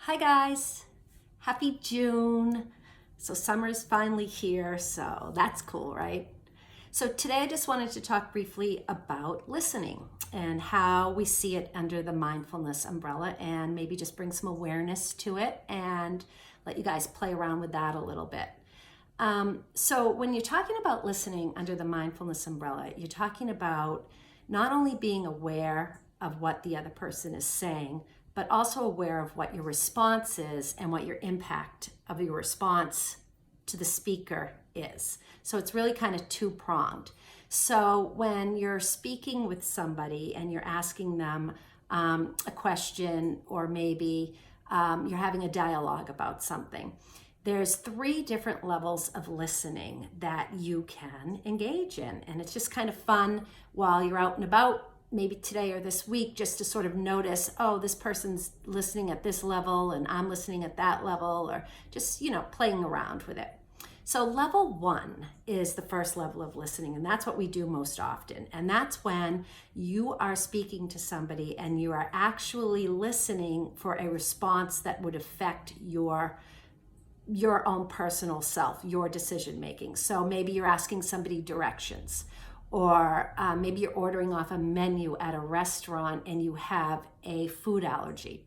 Hi guys, happy June. So summer's finally here, so that's cool, right? So today I just wanted to talk briefly about listening and how we see it under the mindfulness umbrella and maybe just bring some awareness to it and let you guys play around with that a little bit. So when you're talking about listening under the mindfulness umbrella, you're talking about not only being aware of what the other person is saying, but also aware of what your response is and what your impact of your response to the speaker is. So it's really kind of two-pronged. So when you're speaking with somebody and you're asking them a question, or maybe you're having a dialogue about something, there's 3 different levels of listening that you can engage in. And it's just kind of fun while you're out and about, maybe today or this week, just to sort of notice, oh, this person's listening at this level and I'm listening at that level, or just, playing around with it. So level 1 is the first level of listening, and that's what we do most often. And that's when you are speaking to somebody and you are actually listening for a response that would affect your own personal self, your decision making. So maybe you're asking somebody directions, or maybe you're ordering off a menu at a restaurant and you have a food allergy.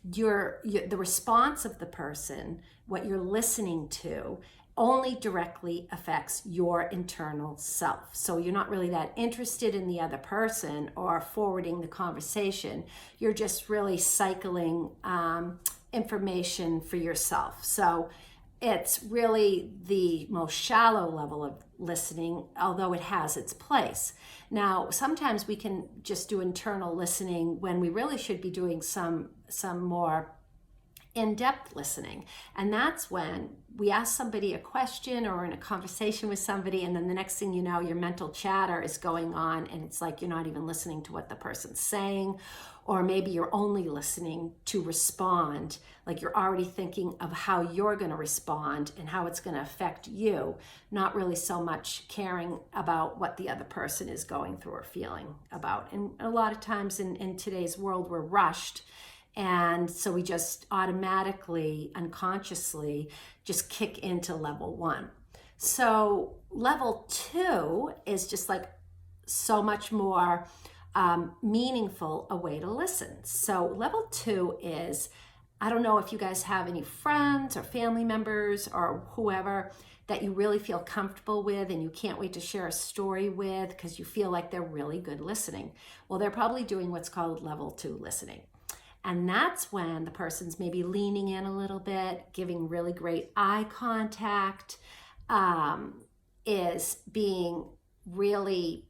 The response of the person, what you're listening to, only directly affects your internal self. So you're not really that interested in the other person or forwarding the conversation. You're just really cycling information for yourself. So it's really the most shallow level of listening, although it has its place. Now, sometimes we can just do internal listening when we really should be doing some more in-depth listening. And that's when we ask somebody a question or in a conversation with somebody, and then the next thing you know, your mental chatter is going on and it's like you're not even listening to what the person's saying, or maybe you're only listening to respond, like you're already thinking of how you're going to respond and how it's going to affect you, not really so much caring about what the other person is going through or feeling about. And a lot of times in today's world, we're rushed. And so we just automatically, unconsciously, just kick into level 1. So level 2 is just like so much more meaningful a way to listen. So level 2 is, I don't know if you guys have any friends or family members or whoever that you really feel comfortable with and you can't wait to share a story with because you feel like they're really good listening. Well, they're probably doing what's called level 2 listening. And that's when the person's maybe leaning in a little bit, giving really great eye contact, is being really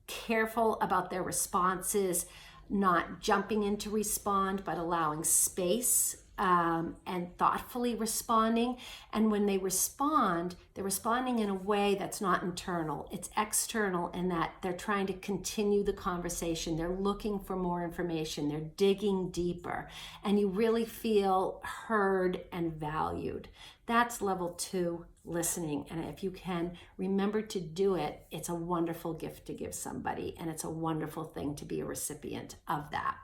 careful about their responses, not jumping in to respond, but allowing space and thoughtfully responding. And when they respond, they're responding in a way that's not internal. It's external in that they're trying to continue the conversation. They're looking for more information. They're digging deeper. And you really feel heard and valued. That's level 2 listening. And if you can remember to do it, it's a wonderful gift to give somebody. And it's a wonderful thing to be a recipient of that.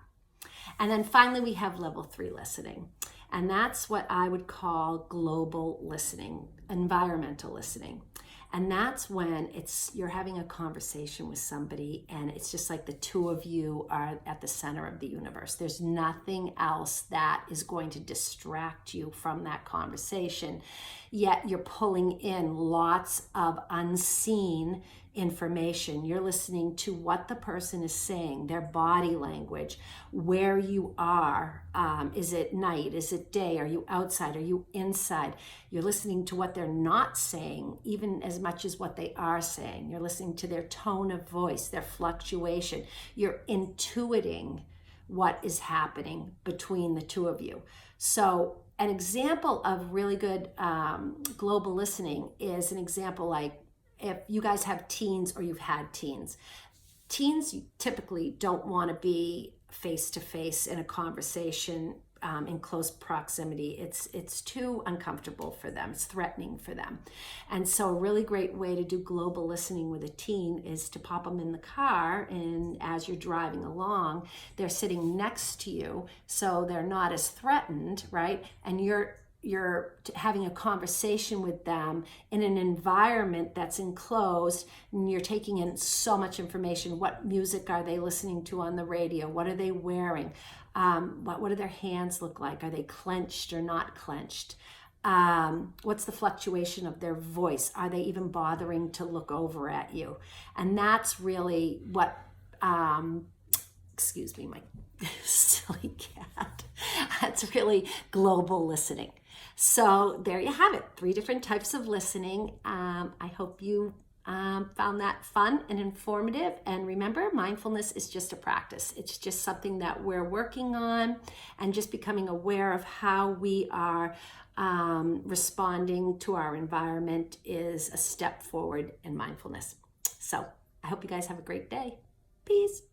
And then finally, we have level 3 listening. And that's what I would call global listening, environmental listening. And that's when you're having a conversation with somebody and it's just like the two of you are at the center of the universe. There's nothing else that is going to distract you from that conversation. Yet you're pulling in lots of unseen information. You're listening to what the person is saying, their body language, where you are. Is it night? Is it day? Are you outside? Are you inside? You're listening to what they're not saying, even as much as what they are saying. You're listening to their tone of voice, their fluctuation. You're intuiting what is happening between the two of you. So an example of really good global listening is an example like if you guys have teens or you've had teens. Teens typically don't want to be face-to-face in a conversation in close proximity. It's too uncomfortable for them. It's threatening for them. And so a really great way to do global listening with a teen is to pop them in the car, and as you're driving along, they're sitting next to you, so they're not as threatened, right? And you're having a conversation with them in an environment that's enclosed, and you're taking in so much information. What music are they listening to on the radio? What are they wearing? What do their hands look like? Are they clenched or not clenched? What's the fluctuation of their voice? Are they even bothering to look over at you? And that's really what, excuse me, my silly cat. That's really global listening. So there you have it, 3 different types of listening. I hope you found that fun and informative. And remember, mindfulness is just a practice. It's just something that we're working on, and just becoming aware of how we are responding to our environment is a step forward in mindfulness. So I hope you guys have a great day. Peace.